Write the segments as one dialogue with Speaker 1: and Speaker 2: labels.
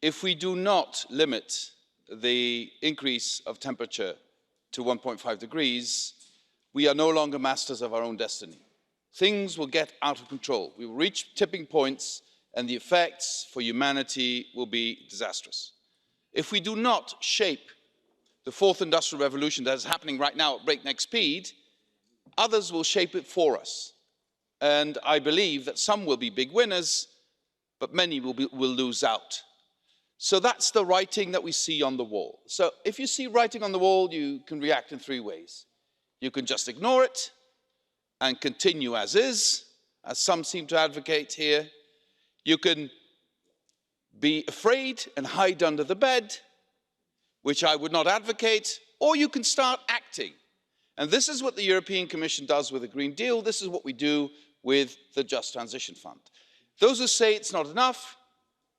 Speaker 1: if we do not limit the increase of temperature to 1.5 degrees, we are no longer masters of our own destiny. Things will get out of control. We will reach tipping points and the effects for humanity will be disastrous. If we do not shape the fourth industrial revolution that is happening right now at breakneck speed, others will shape it for us. And I believe that some will be big winners, but many will lose out. So that's the writing that we see on the wall. So if you see writing on the wall, you can react in three ways. You can just ignore it and continue as is, as some seem to advocate here. You can be afraid and hide under the bed, which I would not advocate, or you can start acting. And this is what the European Commission does with the Green Deal. This is what we do with the Just Transition Fund. Those who say it's not enough,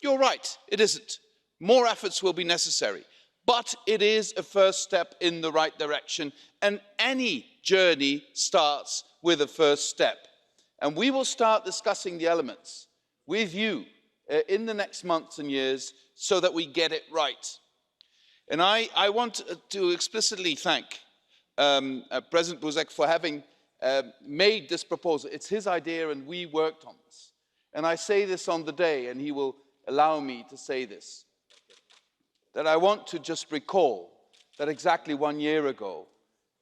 Speaker 1: you're right, it isn't. More efforts will be necessary. But it is a first step in the right direction, and any journey starts with a first step. And we will start discussing the elements with you in the next months and years so that we get it right. And I want to explicitly thank President Buzek for having made this proposal. It's his idea and we worked on this. And I say this on the day, and he will allow me to say this, that I want to just recall that exactly 1 year ago,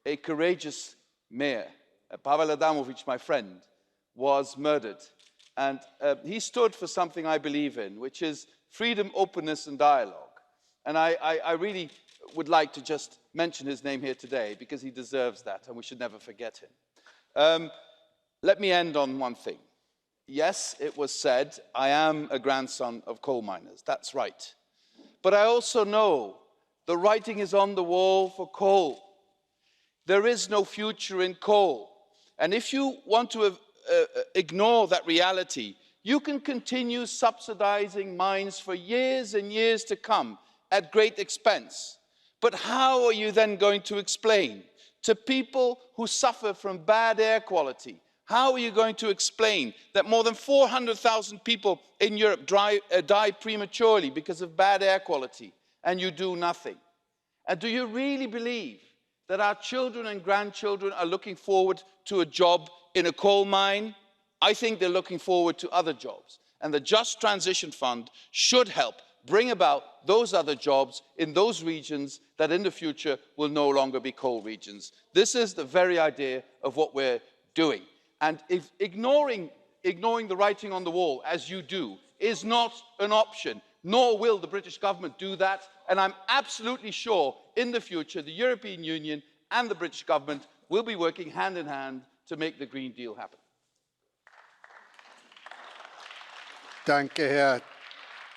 Speaker 1: a courageous mayor, Pavel Adamovich, my friend, was murdered. And he stood for something I believe in, which is freedom, openness and dialogue. And I really would like to just mention his name here today because he deserves that and we should never forget him. Let me end on one thing. Yes, it was said, I am a grandson of coal miners. That's right. But I also know the writing is on the wall for coal. There is no future in coal. And if you want to ignore that reality, you can continue subsidizing mines for years and years to come at great expense. But how are you then going to explain to people who suffer from bad air quality? How are you going to explain that more than 400,000 people in Europe die prematurely because of bad air quality and you do nothing? And do you really believe that our children and grandchildren are looking forward to a job in a coal mine? I think they're looking forward to other jobs. And the Just Transition Fund should help bring about those other jobs in those regions that in the future will no longer be coal regions. This is the very idea of what we're doing. And if ignoring the writing on the wall, as you do, is not an option, nor will the British government do that. And I'm absolutely sure in the future, the European Union and the British government will be working hand in hand to make the Green Deal happen.
Speaker 2: Danke, Herr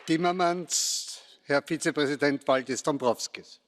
Speaker 2: Timmermans. Herr Vizepräsident Valdis Dombrovskis.